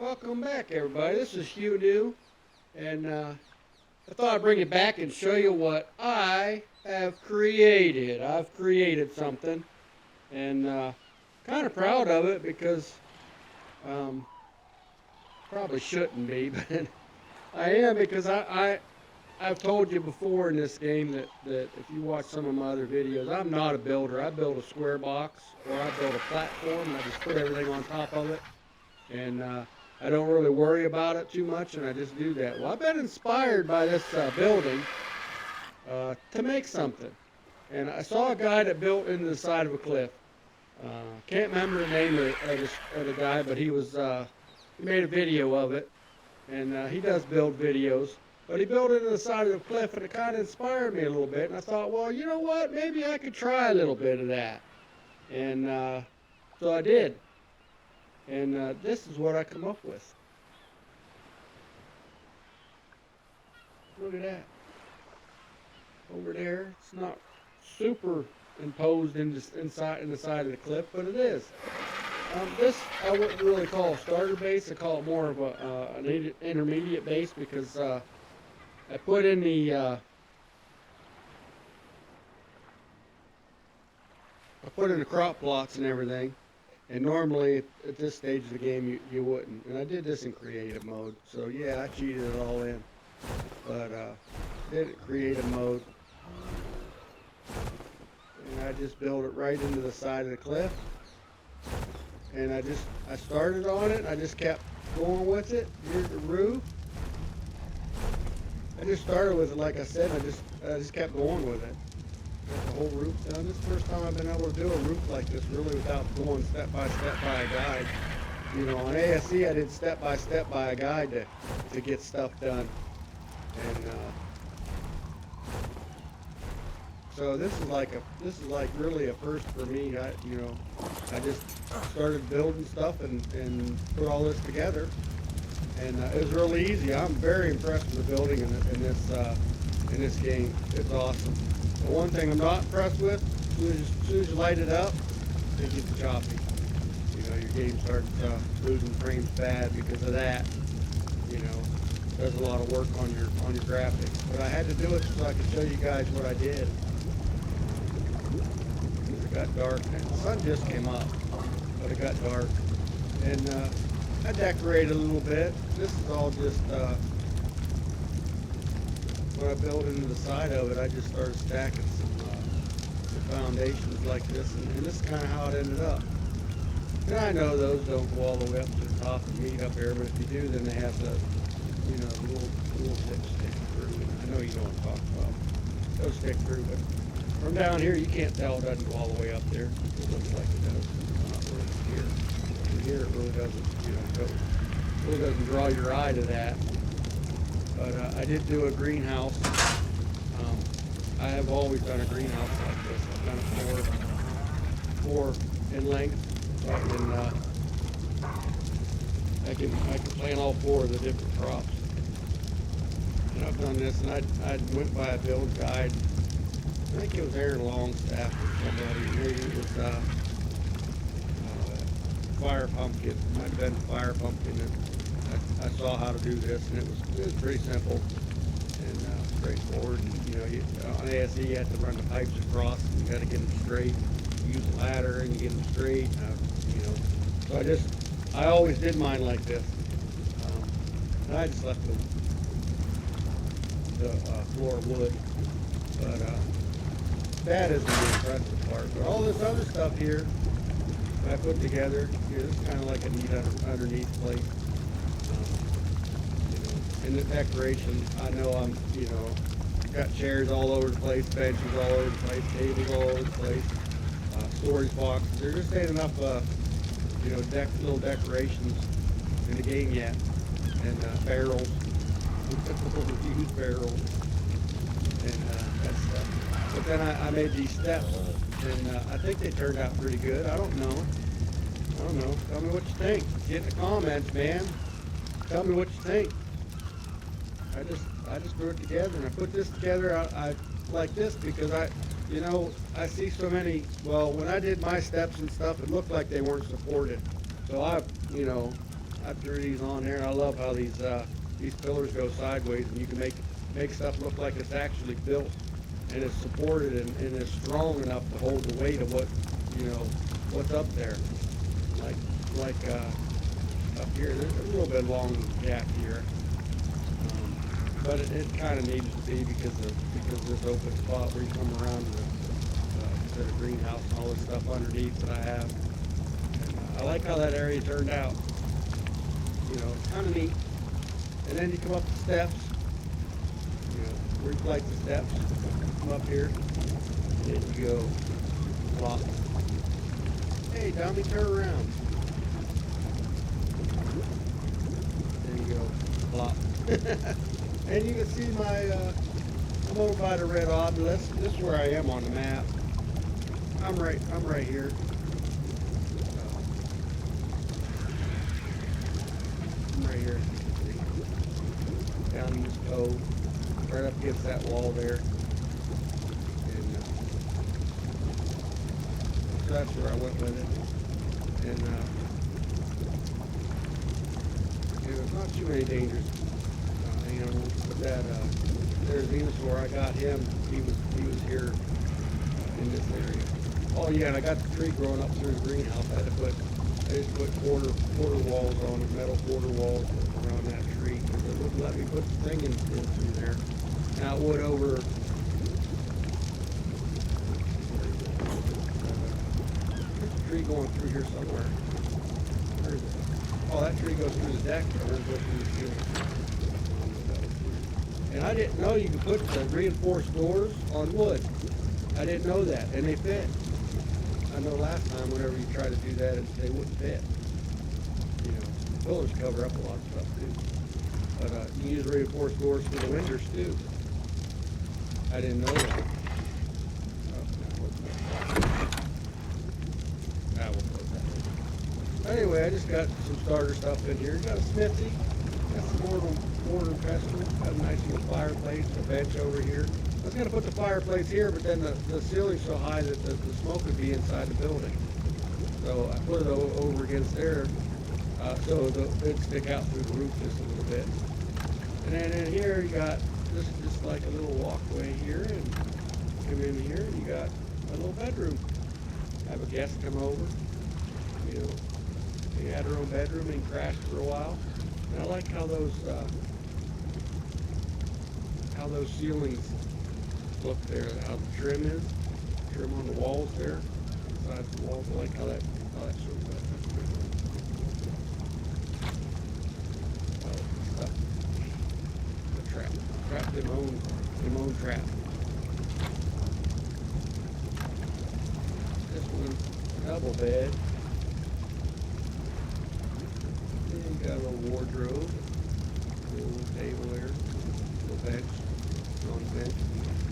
welcome back, everybody. This is Hugh New, and I thought I'd bring it back and show you what I have created. I've created something, and kind of proud of it because um, probably shouldn't be, but I am because I've told you before in this game that if you watch some of my other videos, I'm not a builder. I build a square box or I build a platform and I just put everything on top of it. And I don't really worry about it too much, and I just do that. Well, I've been inspired by this building to make something, and I saw a guy that built into the side of a cliff. Can't remember the name of the guy, but he made a video of it, and he does build videos. But he built into the side of the cliff, and it kind of inspired me a little bit. And I thought, well, you know what? Maybe I could try a little bit of that, and so I did. And this is what I come up with. Look at that. Over there, it's not super imposed in the side of the cliff, but it is. This I wouldn't really call a starter base. I call it more of an intermediate base because I put in the crop plots and everything. And normally, at this stage of the game, you wouldn't. And I did this in creative mode. So, yeah, I cheated it all in. But did it creative mode. And I just built it right into the side of the cliff. And I started on it. I just kept going with it. Here's the roof. I just started with it, like I said. I just kept going with it. Got the whole roof done. This is the first time I've been able to do a roof like this really without going step by step by a guide. You know, on ASE I did step by a guide to get stuff done. And so this is like really a first for me. I just started building stuff and put all this together. And it was really easy. I'm very impressed with the building in this game. It's awesome. The one thing I'm not impressed with, as soon as you light it up, it gets choppy. You know, your game starts losing frames bad because of that. You know, does a lot of work on your graphics. But I had to do it so I could show you guys what I did. It got dark now. The sun just came up, but it got dark. And I decorated a little bit. This is all just when I built into the side of it, I just started stacking some foundations like this, and this is kind of how it ended up. And I know those don't go all the way up to the top and meet up here, but if you do, then they have the, little tips stick through. I know you know what I'm talking about. Those stick through, but from down here, you can't tell it doesn't go all the way up there. It looks like it does. Not really here. And here it really doesn't, really doesn't draw your eye to that. But I did do a greenhouse. I have always done a greenhouse like this. I've done it four in length. So I can plant all four of the different crops. And I've done this, and I went by a build guide. I think it was Aaron Longstaff or somebody. Maybe it was Fire Pumpkin. It might have been Fire Pumpkin. I saw how to do this, and it was pretty simple and straightforward. And, on ASE you have to run the pipes across, and you got to get them straight. You use a ladder and you get them straight. So I always did mine like this. And I just left the floor wood, but that isn't the impressive part. But all this other stuff here that I put together, this is kind of like a neat underneath place. In the decoration, I know got chairs all over the place, benches all over the place, tables all over the place, storage boxes. There just ain't enough, little decorations in the game yet. And barrels, used barrels, and that stuff. But then I made these steps, and I think they turned out pretty good. I don't know. Tell me what you think. Get in the comments, man. Tell me what you think. I just threw it together, and I put this together I like this because I see so many. Well, when I did my steps and stuff, it looked like they weren't supported. So I threw these on there. I love how these pillars go sideways, and you can make stuff look like it's actually built, and it's supported and is strong enough to hold the weight of what's up there. Like up here, there's a little bit long gap here, but it kind of needs to be because this open spot where you come around to the greenhouse and all this stuff underneath that I have. And, I like how that area turned out. It's kind of neat. And then you come up the steps. Where you like the steps, come up here, and then you go flop. Hey, Tommy, turn around. There you go, flop. And you can see I'm over by the red obelisk. This is where I am on the map. I'm right here. I'm right here. Down East Cove. Right up against that wall there. And so that's where I went with it. And there's not too many dangers. With that, there's Venusaur. I got him. He was here in this area. Oh yeah, and I got the tree growing up through the greenhouse. I just put quarter walls on it, metal quarter walls around that tree. It wouldn't let me put the thing in through there. Now it would over. There's a tree going through here somewhere. Where is it? Oh, that tree goes through the deck. It won't go through the ceiling. And I didn't know you could put the reinforced doors on wood. I didn't know that, and they fit. I know last time whenever you try to do that, they wouldn't fit. Pillars cover up a lot of stuff too. But you use reinforced doors for the windows too. I didn't know that. Anyway, I just got some starter stuff in here. Got a smithy. Got some mortar and pestle. Got a nice little fireplace. A bench over here. I was going to put the fireplace here, but then the ceiling's so high that the smoke would be inside the building. So I put it over against there, so it'd stick out through the roof just a little bit. And then in here you got this is just like a little walkway here, and come in here and you got a little bedroom. Have a guest come over. They had her own bedroom and crashed for a while. And I like how those ceilings look there, how the trim is. Trim on the walls there, inside the walls. I like how that shows up. That's good. Stuff. The trap them own trap. This one's a double bed. Then you got a little wardrobe, a little table there, a little bench, on the bench,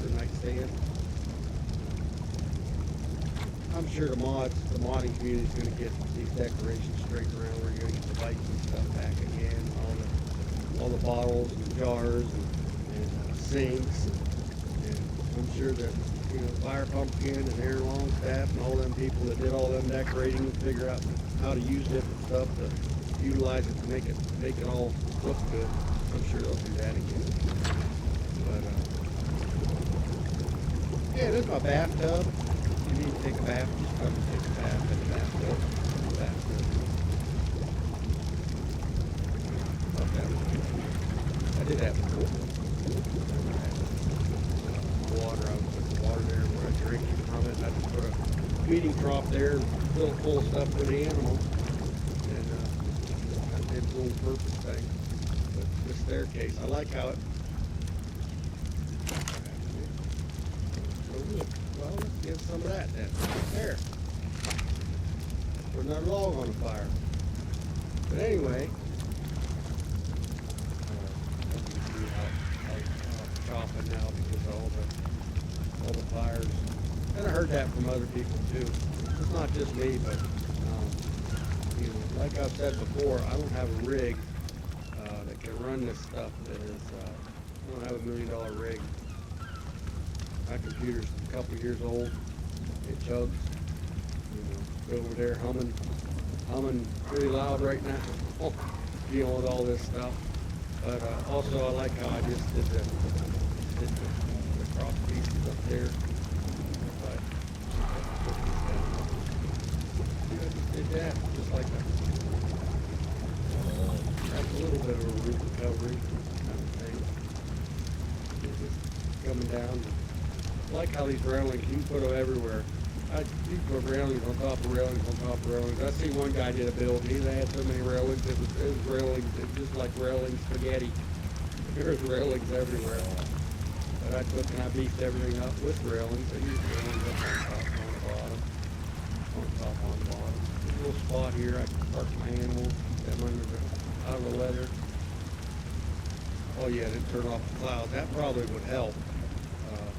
the nightstand. I'm sure the modding community is going to get these decorations straight around where you're going to get the lights and stuff back again, all the bottles and jars and sinks, and I'm sure that Fire Pumpkin and Aaron Longstaff and all them people that did all them decorating and figure out how to use different stuff to utilize it to make it all look good. I'm sure they'll do that again. But yeah, there's my bathtub. You need to take a bath, just come and take a bath in the bathtub. Thought that was good. I did that before. Water, I would put the water there where I drink from it. I just put a feeding trough there, fill it full of stuff for the animals. And I did a little purpose thing. But this staircase, I like how it. Well, let's get some of that then. There. Put another log on the fire. But anyway, you can see how it's chopping now because of all the fires. And I heard that from other people too. It's not just me, but like I've said before, I don't have a rig that can run this stuff. That is, I don't have $1 million rig. My computer's a couple years old. It chugs. Over there humming humming pretty loud right now, dealing with all this stuff. But also I like how I just did the cross pieces up there. But I just did that, just like that. That's a little bit of a roof recovery kind of thing. Just coming down. I like how these railings, you can put them everywhere. You put railings on top of railings on top of railings. I see one guy did a build. He had so many railings. It was railings. It was just like railing spaghetti. There's railings everywhere. But I took and I beefed everything up with railings. I used railings up on top, on the bottom, on top, on the bottom. There's a little spot here. I can park my animals, them under the out of the weather. Oh yeah, didn't turn off the clouds. That probably would help.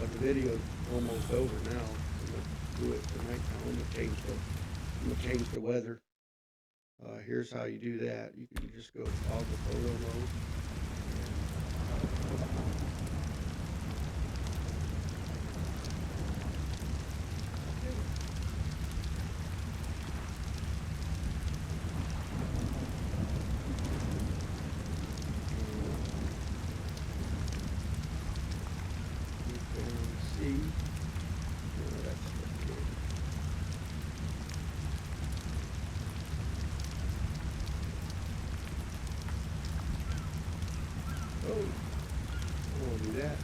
But the video's almost over now. Do it tonight now. I'm gonna change the weather. Here's how you do that. You can just go toggle photo mode. See. Oh, I want to do that.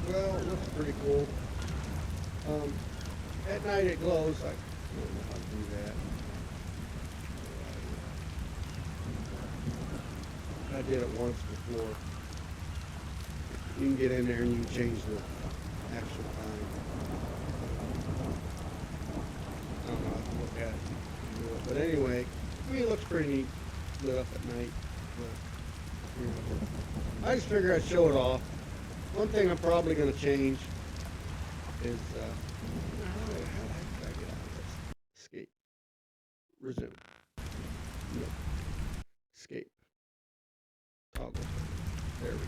Well, it looks pretty cool. At night it glows. I don't know how to do that. I did it once before. You can get in there and you can change the actual time. I don't know how to look at it. But anyway, I mean, it looks pretty neat lit up at night. But, you know, I just figured I'd show it off. One thing I'm probably going to change is, how the heck did I get out of this? Escape. Resume. No. Escape. Toggle. There we go.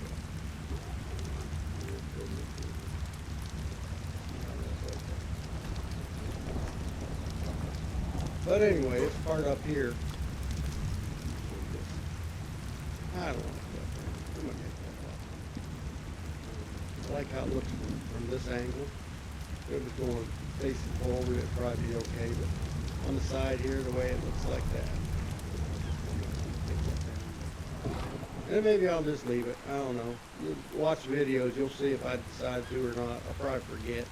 But anyway, this part up here, I don't want to put that. I'm going to make that up. I like how it looks from this angle. If it was going facing forward, it'd probably be okay, but on the side here, the way it looks like that. And maybe I'll just leave it. I don't know. You watch videos, you'll see if I decide to or not. I'll probably forget.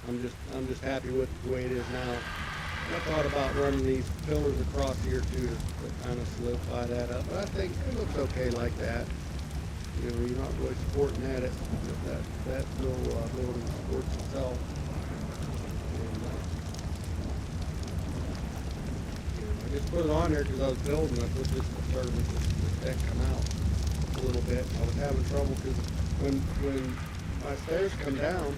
I'm just happy with the way it is now. I thought about running these pillars across here too to kind of solidify that up, but I think it looks okay like that. You know, you're not really supporting that. That little building supports itself. And, you know, I just put it on there because I was building. I put this to serve this deck come out a little bit. I was having trouble because when my stairs come down,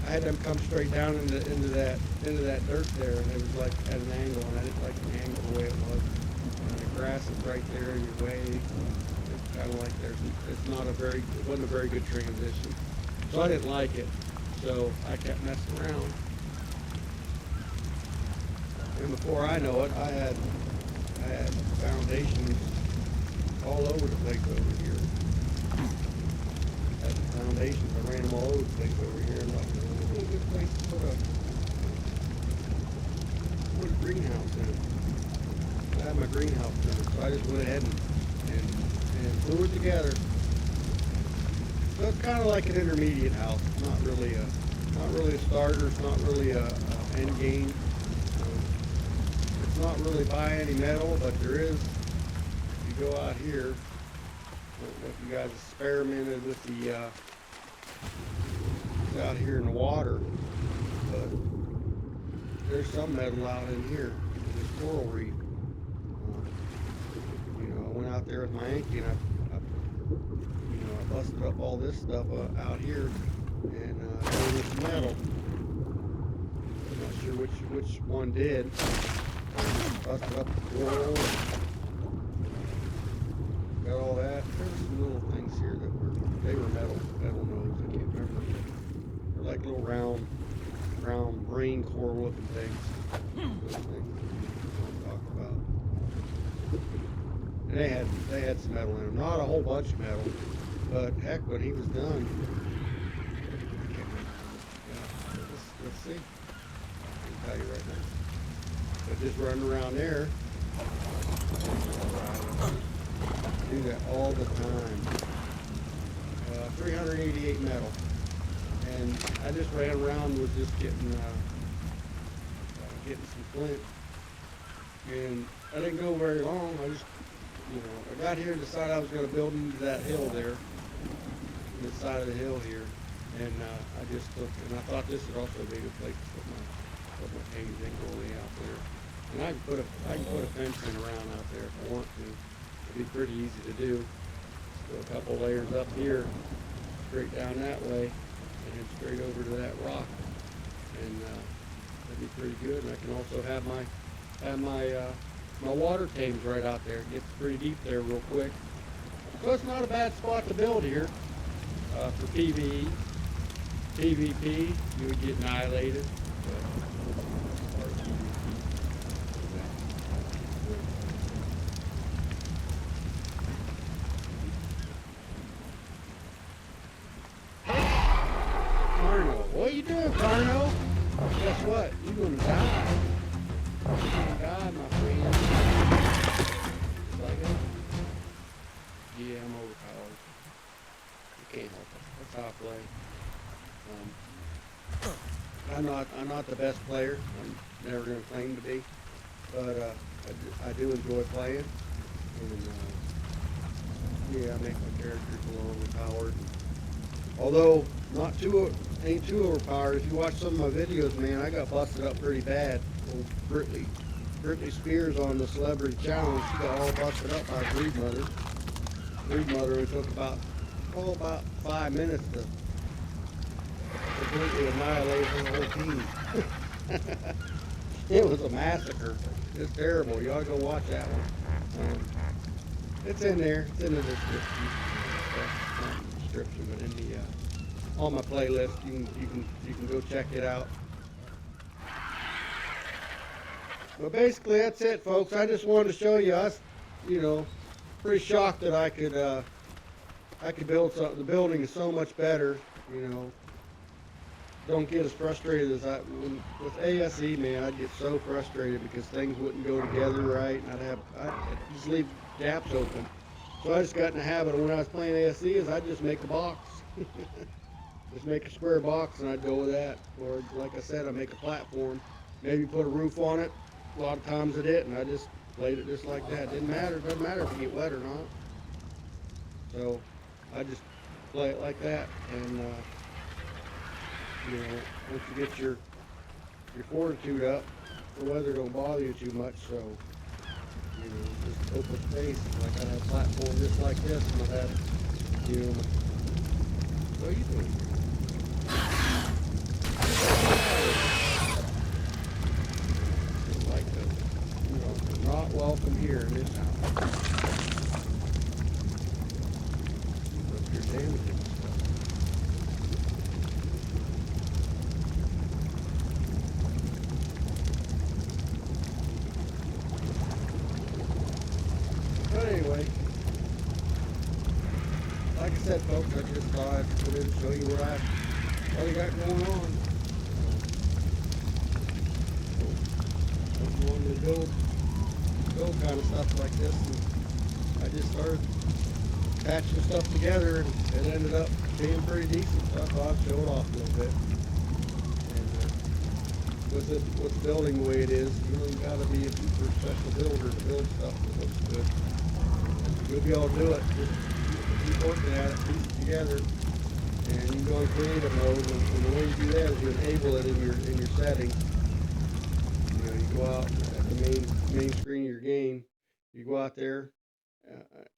I had them come straight down into that dirt there, and it was like at an angle, and I didn't like the angle the way it was. And the grass is right there in your way. It's kind of like it wasn't a very good transition. So I didn't like it. So I kept messing around. And before I know it, I had foundations all over the place over here. At the foundations, I ran them all over the place over here, and like, a good place to put a greenhouse in. I had my greenhouse in it, so I just went ahead and glue it together. So it's kind of like an intermediate house. It's not really a starter. It's not really a end game. It's not really by any metal, but there is. If you go out here, I don't know if you guys experimented with the out here in the water, but there's some metal out in here, in this coral reef. You know, I went out there with my Anki and I busted up all this stuff out here, and there was metal. I'm not sure which one did. Busted up the coral. Got all that. There's some little things here that were metal nodes. I can't remember. like little round brain core looking things. Those things I'm talking about. And they had some metal in them. Not a whole bunch of metal, but heck, when he was done, I can't remember how much he got. But let's see. I can tell you right now. But just running around there, do that all the time. 388 metal, and I just ran around with just getting some flint, and I didn't go very long. I just, I got here and decided I was going to build into that hill there, the side of the hill here, and I just took, and I thought this would also be a good place to put my cane goalie out there, and I can put a fence in around out there if I want to. It'd be pretty easy to do. Go a couple layers up here, straight down that way, and then straight over to that rock, and that'd be pretty good. And I can also have my water tames right out there. It gets pretty deep there real quick, so it's not a bad spot to build here for PvE. PvP, you would get annihilated. What are you doing, Carno? Guess what? You're gonna die. You're gonna die, my friend. Like it? Yeah, I'm overpowered. You can't help it. That's how I play. I'm not the best player. I'm never gonna claim to be, but I do enjoy playing. And yeah, I make my characters a little overpowered. Although ain't too overpowered. If you watch some of my videos, man, I got busted up pretty bad. Old Britney Spears on the Celebrity Challenge, she got all busted up by Breed Mother. Breed Mother, it took about 5 minutes to completely annihilate her whole team. It was a massacre. It's terrible. You ought to go watch that one. It's in there. It's in the description. Not in the description, but in the on my playlist. You can go check it out. But basically, that's it, folks. I just wanted to show you us. Pretty shocked that I could build something. The building is so much better. Don't get as frustrated as with ASE, man. I'd get so frustrated because things wouldn't go together right, and I'd just leave gaps open. So I just got in the habit of when I was playing ASE is I'd just make a box. Just make a square box and I'd go with that. Or like I said, I'd make a platform, maybe put a roof on it. A lot of times I didn't. I just played it just like that. Didn't matter. It doesn't matter if you get wet or not. So I just play it like that, and once you get your fortitude up, the weather don't bother you too much. So just open space. Like I have a platform just like this, and I have what are you doing? Like you're not welcome here in this house. Look, you're damaging stuff. But anyway, like I said, folks, I just thought I'd put in and show you what I got going on. I'm wanting to build kind of stuff like this, and I just started patching stuff together, and it ended up being pretty decent. So I thought I'd show it off a little bit. And with the building the way it is, you got to be a super special builder to build stuff that looks good. And you'll be able to do it. Just keep working at it, piece it together, and you can go in creative mode. And the way you do that is you enable it in your settings. You go out at the main screen of your game. You go out there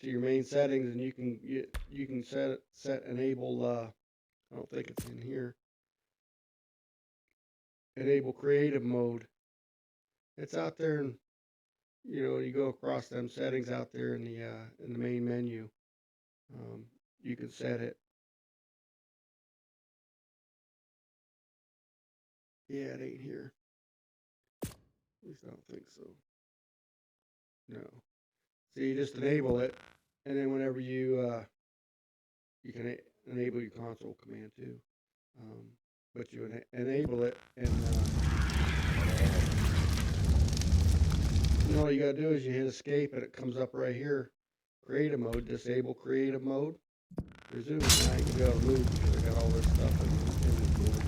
to your main settings, and you can set enable. I don't think it's in here. Enable creative mode. It's out there, and you go across them settings out there in the main menu. You can set it. Yeah, it ain't here. At least I don't think so. No. So you just enable it, and then whenever you can enable your console command too. But you enable it, and all you gotta do is you hit escape, and it comes up right here. Creative mode, disable creative mode. Resume. Now you can be able to move because I got all this stuff in inventory.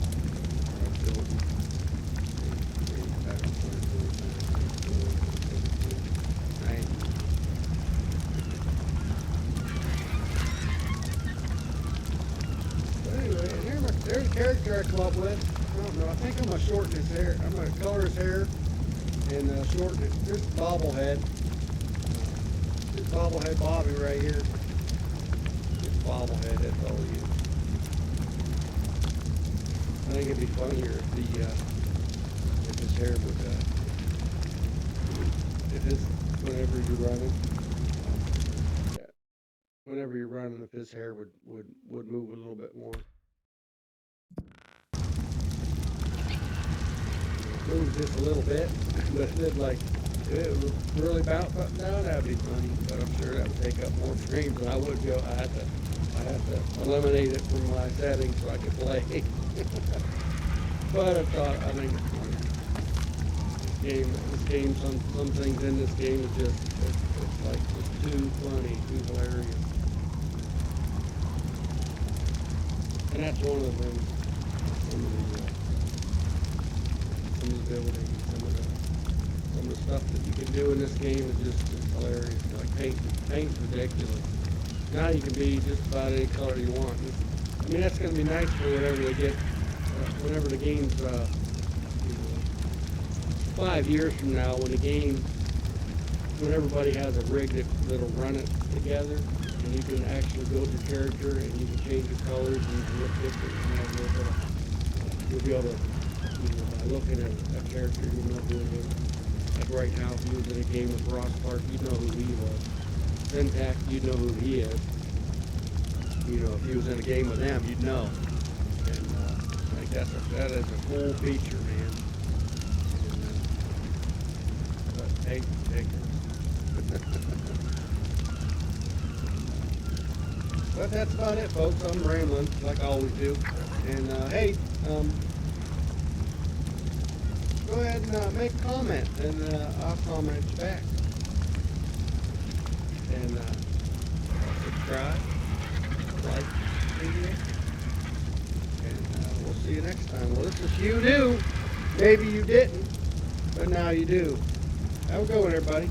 But anyway, there's a character I come up with. I don't know. I think I'm gonna shorten his hair. I'm gonna color his hair and shorten it. This bobblehead. This bobblehead Bobby right here. This bobblehead, that's all he is. I think it'd be funnier if his hair would, whenever you're running, if his hair would move a little bit more. Moves just a little bit, but if it was really bounce up and down, that'd be funny. But I'm sure that would take up more frames than I would go. I have to eliminate it from my settings so I could play. But I think it's funny. This game, some things in this game is it's like just too funny, too hilarious. And that's one of the things. Some of the building, some of the stuff that you can do in this game is just hilarious. Like paint's ridiculous. Now you can be just about any color you want. I mean, that's going to be nice for whenever they get, whenever the game's, 5 years from now, when everybody has a rig that'll run it together, and you can actually build your character, and you can change the colors, and you can look different, you'll be able to, by looking at a character, you know who it is. Like right now, if you was in a game with Ross Clark, you'd know who he was. Syntax, you'd know who he is. If he was in a game with them, you'd know. And I think that is a cool feature, man. But hey, But that's about it, folks. I'm rambling like I always do. And hey, go ahead and make a comment, and I'll comment you back. And subscribe, like the video, and we'll see you next time. Well, this is you knew. Maybe you didn't, but now you do. Have a good one, everybody.